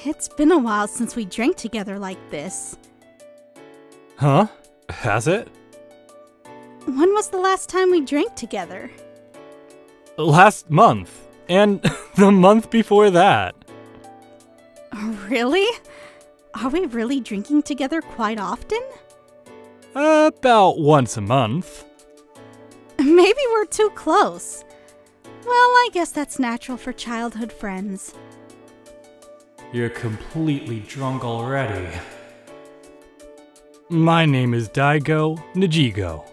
It's been a while since we drank together like this. Huh? Has it? When was the last time we drank together? Last month. And the month before that. Really? Are we really drinking together quite often? About once a month. Maybe we're too close. Well, I guess that's natural for childhood friends. You're completely drunk already. My name is Daigo Nijigo.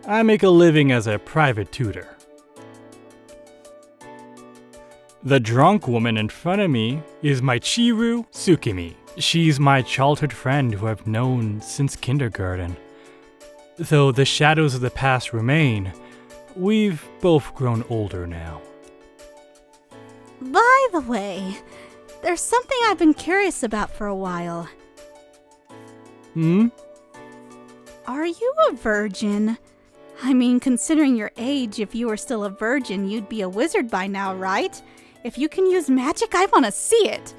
I make a living as a private tutor. The drunk woman in front of me is Michiru Tsukimi. She's my childhood friend who I've known since kindergarten. Though the shadows of the past remain, we've both grown older now. By the way, there's something I've been curious about for a while. Are you a virgin? I mean, considering your age, if you were still a virgin, you'd be a wizard by now, right? If you can use magic, I want to see it.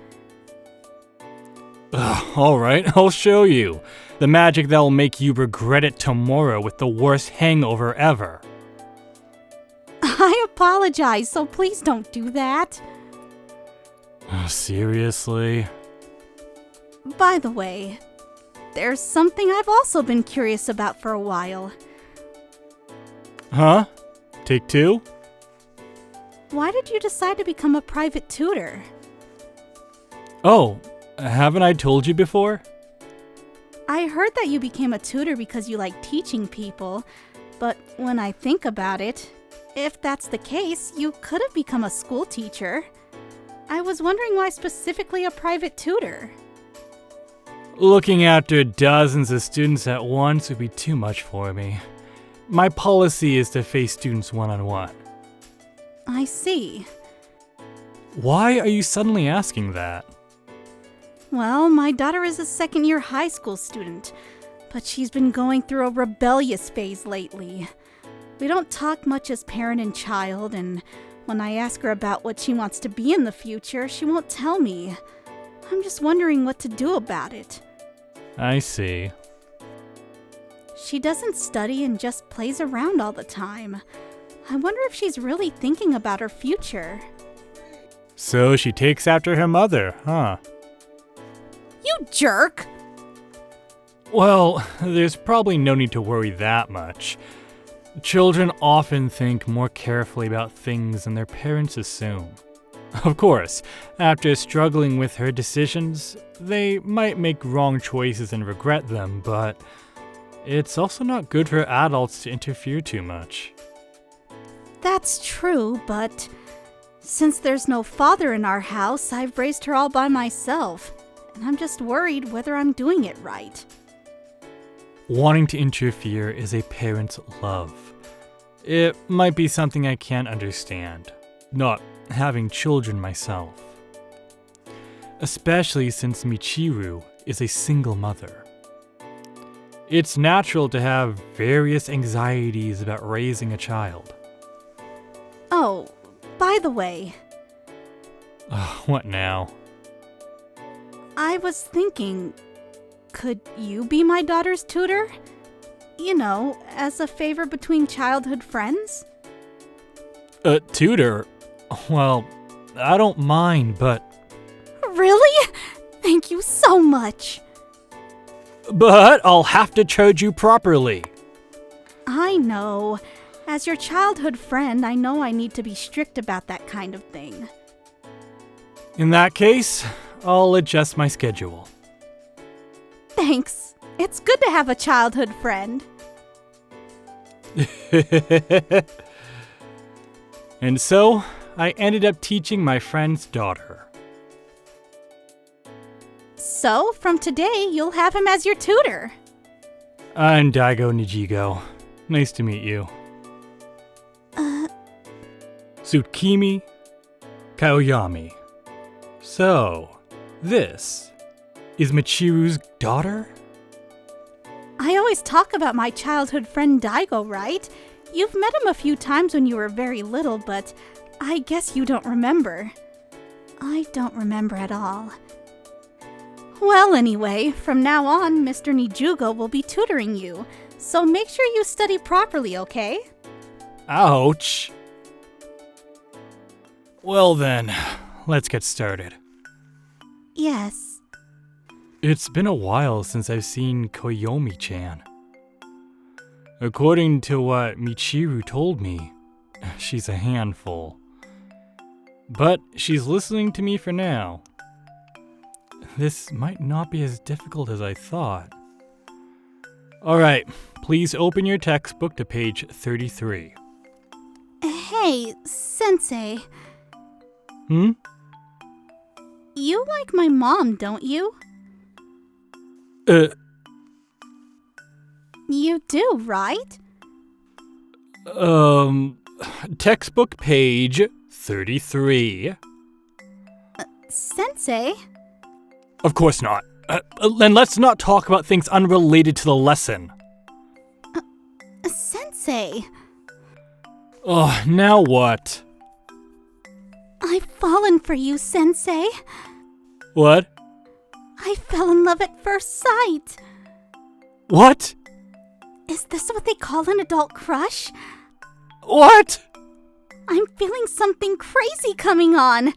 Alright, I'll show you. The magic that'll make you regret it tomorrow with the worst hangover ever. I apologize, so please don't do that. Seriously? By the way, there's something I've also been curious about for a while. Huh? Take two? Why did you decide to become a private tutor? Oh, haven't I told you before? I heard that you became a tutor because you like teaching people, but when I think about it, if that's the case, you could have become a school teacher. I was wondering why specifically a private tutor. Looking after dozens of students at once would be too much for me. My policy is to face students one-on-one. I see. Why are you suddenly asking that? Well, my daughter is a second-year high school student, but she's been going through a rebellious phase lately. We don't talk much as parent and child, and when I ask her about what she wants to be in the future, she won't tell me. I'm just wondering what to do about it. I see. She doesn't study and just plays around all the time. I wonder if she's really thinking about her future. So she takes after her mother, huh? You jerk! Well, there's probably no need to worry that much. Children often think more carefully about things than their parents assume. Of course, after struggling with her decisions, they might make wrong choices and regret them, but it's also not good for adults to interfere too much. That's true, but since there's no father in our house, I've raised her all by myself, and I'm just worried whether I'm doing it right. Wanting to interfere is a parent's love. It might be something I can't understand, not having children myself. Especially since Michiru is a single mother. It's natural to have various anxieties about raising a child. Oh, by the way, What now? I was thinking, could you be my daughter's tutor? You know, as a favor between childhood friends? Tutor? Well, I don't mind, but... Really? Thank you so much. But I'll have to charge you properly. I know. As your childhood friend, I know I need to be strict about that kind of thing. In that case, I'll adjust my schedule. Thanks. It's good to have a childhood friend. And so, I ended up teaching my friend's daughter. So, from today, you'll have him as your tutor. I'm Daigo Nijigo. Nice to meet you. Tsukimi Koyomi. So, this is Michiru's daughter? I always talk about my childhood friend Daigo, right? You've met him a few times when you were very little, but I guess you don't remember. I don't remember at all. Well, anyway, from now on, Mr. Nijugo will be tutoring you, so make sure you study properly, okay? Ouch. Well then, let's get started. Yes. It's been a while since I've seen Koyomi-chan. According to what Michiru told me, she's a handful. But she's listening to me for now. This might not be as difficult as I thought. Alright, please open your textbook to page 33. Hey, Sensei. Hmm? You like my mom, don't you? You do, right? Textbook page 33. Sensei? Of course not. And let's not talk about things unrelated to the lesson. Sensei. Oh, now what? I've fallen for you, Sensei. What? I fell in love at first sight. What? Is this what they call an adult crush? What? I'm feeling something crazy coming on.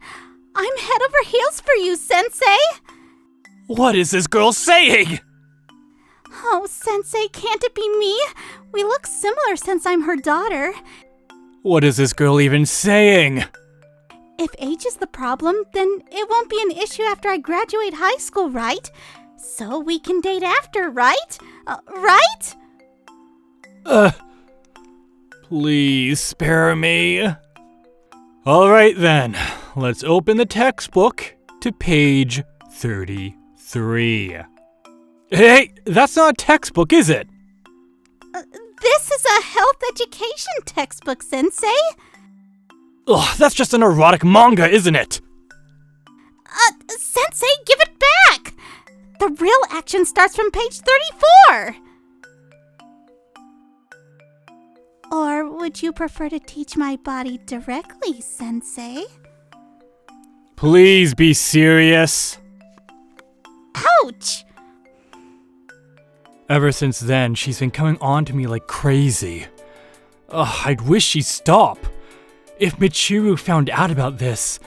I'm head over heels for you, Sensei. What is this girl saying? Oh, Sensei, can't it be me? We look similar since I'm her daughter. What is this girl even saying? If age is the problem, then it won't be an issue after I graduate high school, right? So we can date after, right? Right? Please spare me. Alright then, let's open the textbook to page 33. Hey, that's not a textbook, is it? This is a health education textbook, Sensei. Ugh, that's just an erotic manga, isn't it? Sensei, give it back! The real action starts from page 34! Or would you prefer to teach my body directly, Sensei? Please be serious. Ouch! Ever since then, she's been coming on to me like crazy. Ugh, I'd wish she'd stop. If Michiru found out about this,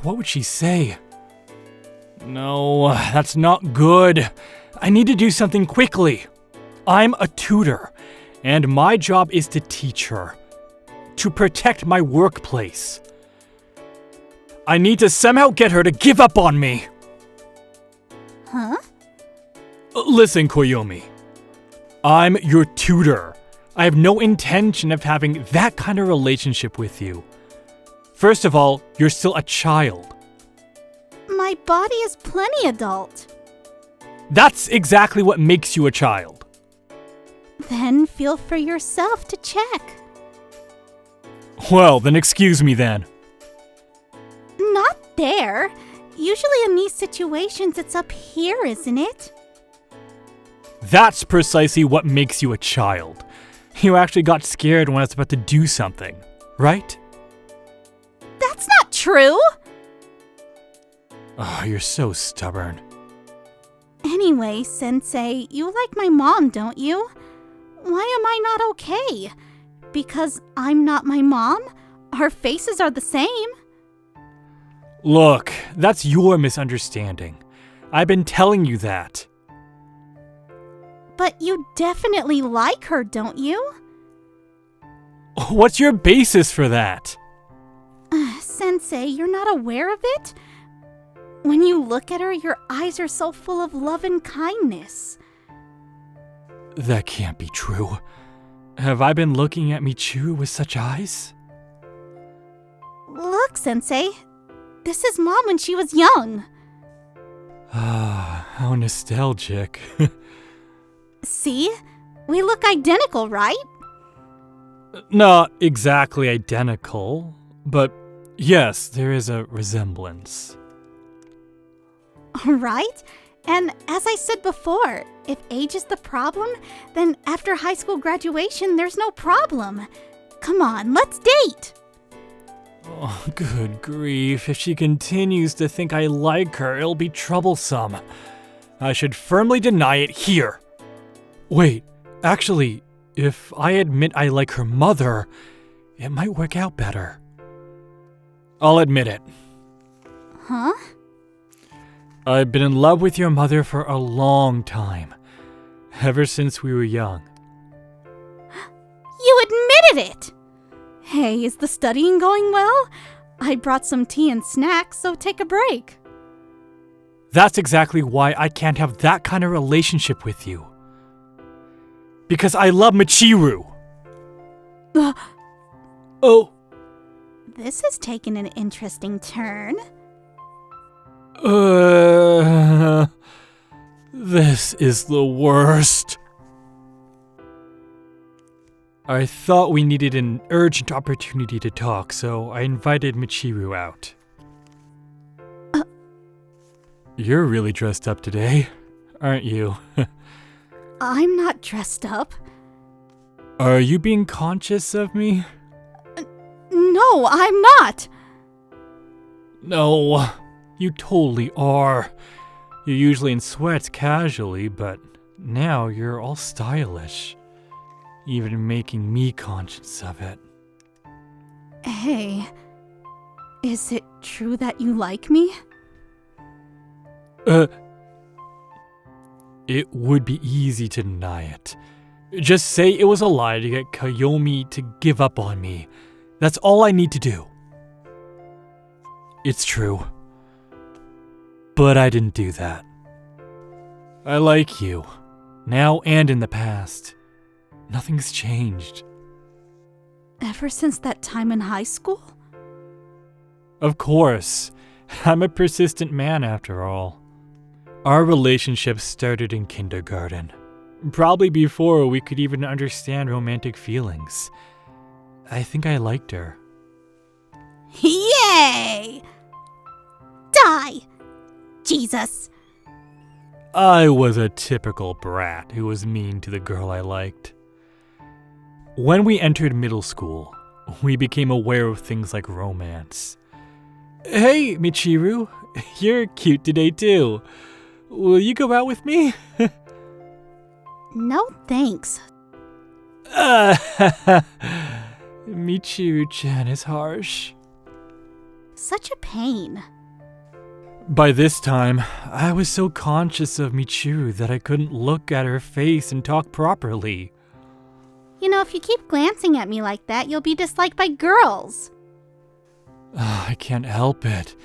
what would she say? No, that's not good. I need to do something quickly. I'm a tutor, and my job is to teach her, to protect my workplace. I need to somehow get her to give up on me. Huh? Listen, Koyomi. I'm your tutor. I have no intention of having that kind of relationship with you. First of all, you're still a child. My body is plenty adult. That's exactly what makes you a child. Then feel for yourself to check. Well, then excuse me then. Not there. Usually in these situations, it's up here, isn't it? That's precisely what makes you a child. You actually got scared when I was about to do something, right? That's not true! Oh, you're so stubborn. Anyway, Sensei, you like my mom, don't you? Why am I not okay? Because I'm not my mom? Our faces are the same. Look, that's your misunderstanding. I've been telling you that. But you definitely like her, don't you? What's your basis for that? Sensei, you're not aware of it? When you look at her, your eyes are so full of love and kindness. That can't be true. Have I been looking at Michiru with such eyes? Look, Sensei. This is Mom when she was young. Ah, how nostalgic. See? We look identical, right? Not exactly identical, but yes, there is a resemblance. Right? And as I said before, if age is the problem, then after high school graduation, there's no problem. Come on, let's date! Oh, good grief. If she continues to think I like her, it'll be troublesome. I should firmly deny it here. Wait, actually, if I admit I like her mother, it might work out better. I'll admit it. Huh? I've been in love with your mother for a long time. Ever since we were young. You admitted it! Hey, is the studying going well? I brought some tea and snacks, so take a break. That's exactly why I can't have that kind of relationship with you. Because I love Michiru. Oh. This has taken an interesting turn. This is the worst. I thought we needed an urgent opportunity to talk, so I invited Michiru out. You're really dressed up today, aren't you? I'm not dressed up. Are you being conscious of me? No, I'm not. No, you totally are. You're usually in sweats casually, but now you're all stylish. Even making me conscious of it. Hey, is it true that you like me? It would be easy to deny it. Just say it was a lie to get Koyomi to give up on me. That's all I need to do. It's true. But I didn't do that. I like you, now and in the past. Nothing's changed. Ever since that time in high school? Of course. I'm a persistent man after all. Our relationship started in kindergarten. Probably before we could even understand romantic feelings. I think I liked her. Yay! Die! Jesus! I was a typical brat who was mean to the girl I liked. When we entered middle school, we became aware of things like romance. Hey, Michiru, you're cute today too. Will you go out with me? No thanks. Michiru-chan is harsh. Such a pain. By this time, I was so conscious of Michiru that I couldn't look at her face and talk properly. You know, if you keep glancing at me like that, you'll be disliked by girls. I can't help it.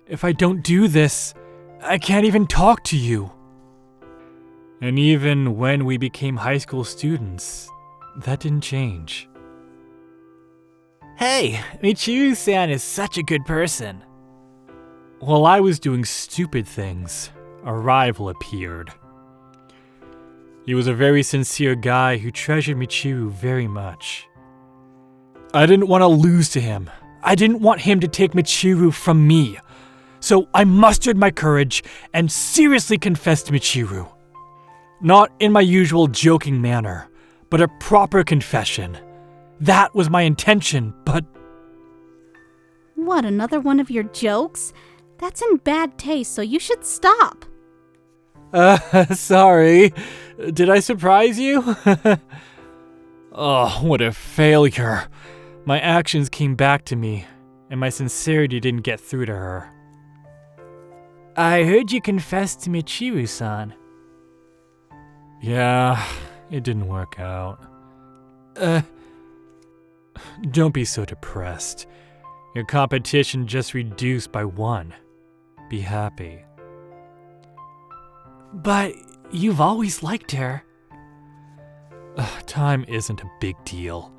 If I don't do this, I can't even talk to you. And even when we became high school students, that didn't change. Hey, Michiru-san is such a good person. While I was doing stupid things, a rival appeared. He was a very sincere guy who treasured Michiru very much. I didn't want to lose to him. I didn't want him to take Michiru from me. So I mustered my courage and seriously confessed to Michiru. Not in my usual joking manner, but a proper confession. That was my intention, but... What, another one of your jokes? That's in bad taste, so you should stop. Sorry. Did I surprise you? Oh, what a failure. My actions came back to me, and my sincerity didn't get through to her. I heard you confessed to Michiru-san. Yeah, it didn't work out. Don't be so depressed. Your competition just reduced by 1. Be happy. But you've always liked her. Time isn't a big deal.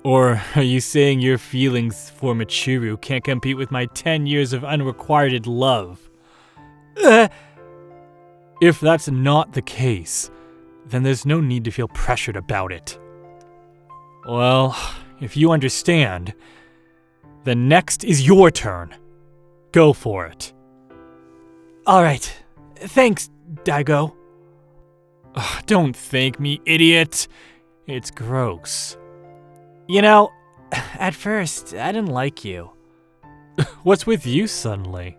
Or are you saying your feelings for Michiru can't compete with my 10 years of unrequited love? If that's not the case, then there's no need to feel pressured about it. Well, if you understand, then next is your turn. Go for it. Alright, thanks, Daigo. Don't thank me, idiot. It's gross. You know, at first, I didn't like you. What's with you suddenly?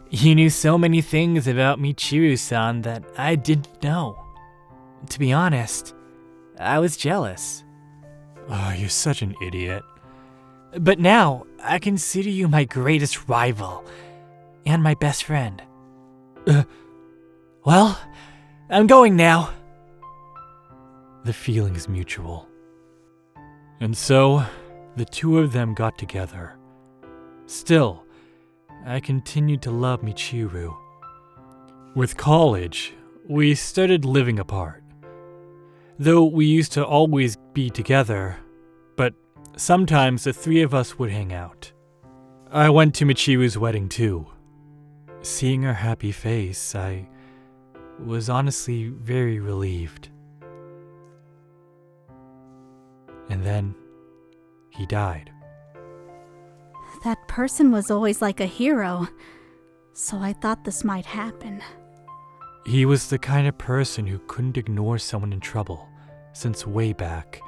You knew so many things about Michiru-san that I didn't know. To be honest, I was jealous. Oh, you're such an idiot. But now, I consider you my greatest rival and my best friend. Well, I'm going now. The feeling's mutual. And so, the two of them got together. Still, I continued to love Michiru. With college, we started living apart. Though we used to always be together, but sometimes the three of us would hang out. I went to Michiru's wedding too. Seeing her happy face, I was honestly very relieved. And then, he died. That person was always like a hero, so I thought this might happen. He was the kind of person who couldn't ignore someone in trouble, since way back.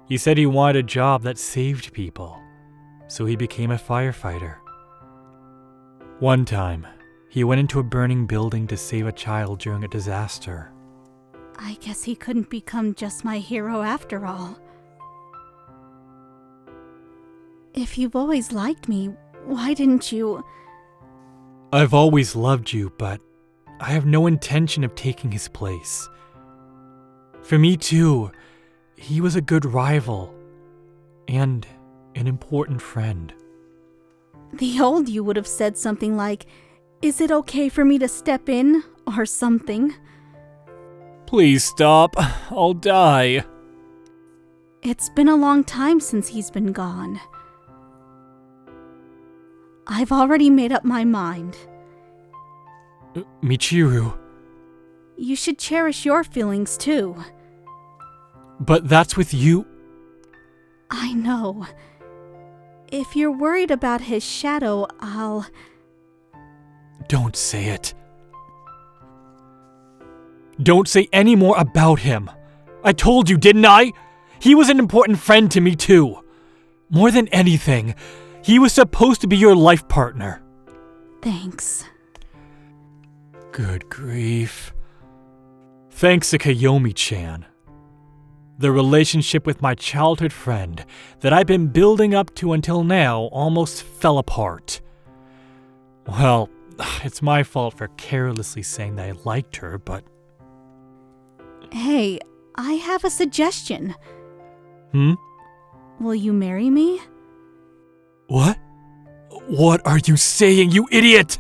He said he wanted a job that saved people, so he became a firefighter. One time, he went into a burning building to save a child during a disaster. I guess he couldn't become just my hero after all. If you've always liked me, why didn't you... I've always loved you, but I have no intention of taking his place. For me too, he was a good rival and an important friend. The old you would have said something like, "Is it okay for me to step in?" or something. Please stop, I'll die. It's been a long time since he's been gone. I've already made up my mind. Michiru. You should cherish your feelings too. But that's with you. I know. If you're worried about his shadow, I'll... Don't say it. Don't say any more about him. I told you, didn't I? He was an important friend to me too. More than anything, he was supposed to be your life partner. Thanks. Good grief. Thanks to Koyomi-chan. The relationship with my childhood friend that I've been building up to until now almost fell apart. Well, it's my fault for carelessly saying that I liked her, but... Hey, I have a suggestion. Hmm? Will you marry me? What? What are you saying, you idiot?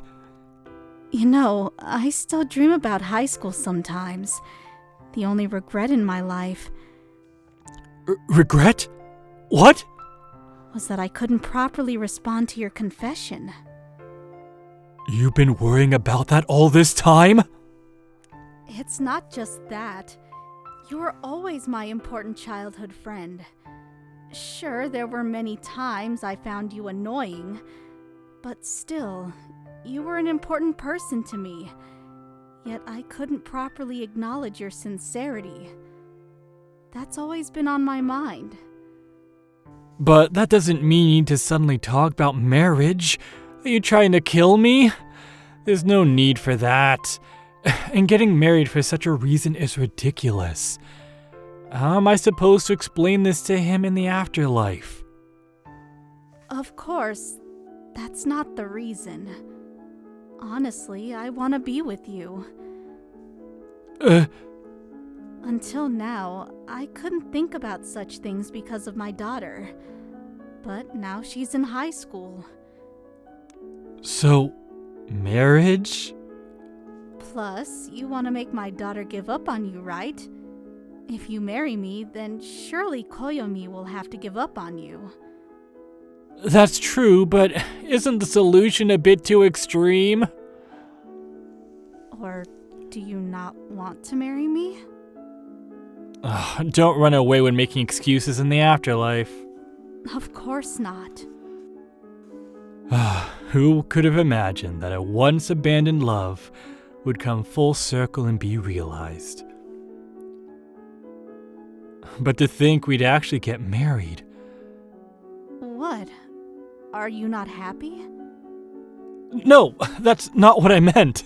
You know, I still dream about high school sometimes. The only regret in my life... Regret? What? Was that I couldn't properly respond to your confession. You've been worrying about that all this time? It's not just that. You were always my important childhood friend. Sure, there were many times I found you annoying, but still, you were an important person to me. Yet I couldn't properly acknowledge your sincerity. That's always been on my mind. But that doesn't mean you need to suddenly talk about marriage. Are you trying to kill me? There's no need for that. And getting married for such a reason is ridiculous. How am I supposed to explain this to him in the afterlife? Of course, that's not the reason. Honestly, I want to be with you. Until now, I couldn't think about such things because of my daughter. But now she's in high school. So, marriage? Plus, you want to make my daughter give up on you, right? If you marry me, then surely Koyomi will have to give up on you. That's true, but isn't the solution a bit too extreme? Or do you not want to marry me? Don't run away when making excuses in the afterlife. Of course not. Who could have imagined that a once abandoned love would come full circle and be realized? But to think we'd actually get married. What? Are you not happy? No, that's not what I meant.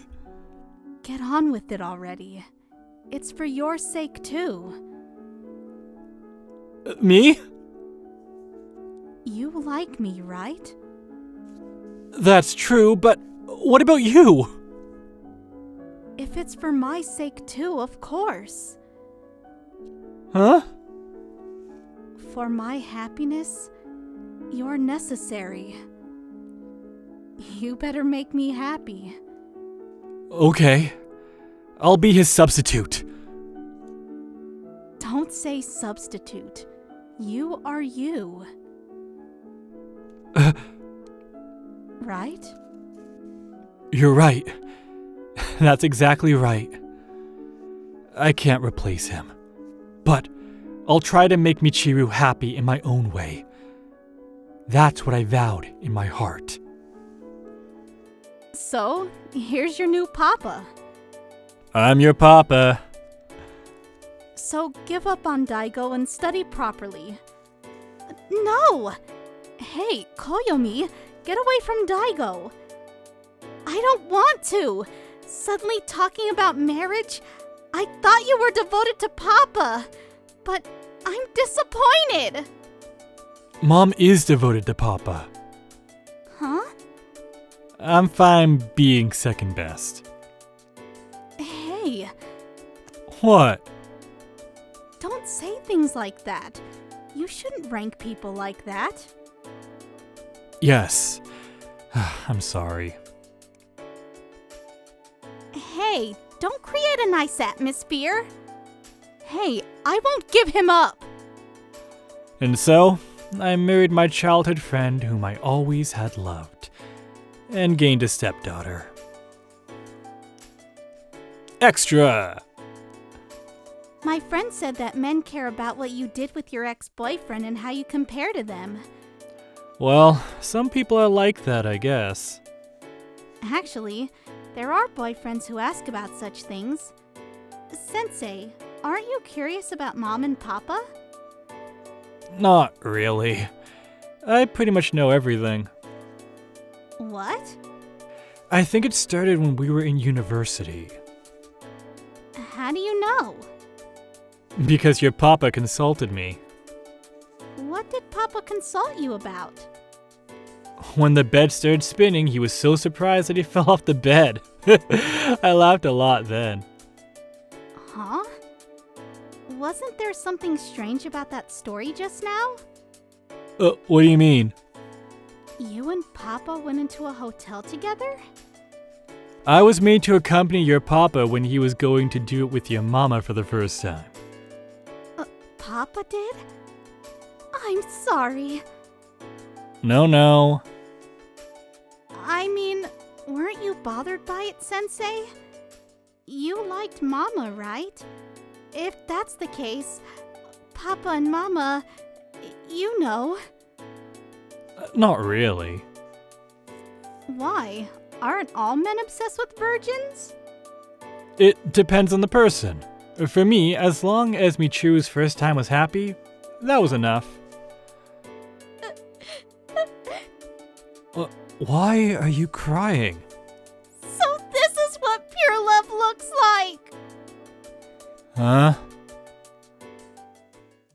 Get on with it already. It's for your sake too. Me? You like me, right? That's true, but what about you? If it's for my sake too, of course. Huh? For my happiness, you're necessary. You better make me happy. Okay. I'll be his substitute. Don't say substitute. You are you. Right? You're right. That's exactly right. I can't replace him. But I'll try to make Michiru happy in my own way. That's what I vowed in my heart. So, here's your new papa. I'm your papa. So give up on Daigo and study properly. No! Hey, Koyomi, get away from Daigo. I don't want to. Suddenly talking about marriage? I thought you were devoted to Papa, but I'm disappointed. Mom is devoted to Papa. Huh? I'm fine being second best. Hey, What? don't say things like that. You shouldn't rank people like that. Yes. I'm sorry. Hey, don't create a nice atmosphere. Hey, I won't give him up. And so, I married my childhood friend whom I always had loved, and gained a stepdaughter. Extra! My friend said that men care about what you did with your ex-boyfriend and how you compare to them. Well, some people are like that, I guess. Actually, there are boyfriends who ask about such things. Sensei, aren't you curious about Mom and Papa? Not really. I pretty much know everything. What? I think it started when we were in university. How do you know? Because your papa consulted me. What did Papa consult you about? When the bed started spinning, he was so surprised that he fell off the bed. I laughed a lot then. Huh? Wasn't there something strange about that story just now? What do you mean? You and Papa went into a hotel together? I was made to accompany your papa when he was going to do it with your mama for the first time. Papa did? I'm sorry. No. I mean, weren't you bothered by it, Sensei? You liked Mama, right? If that's the case, Papa and Mama, you know. Not really. Why? Aren't all men obsessed with virgins? It depends on the person. For me, as long as Michiru's first time was happy, that was enough. Why are you crying? So this is what pure love looks like! Huh?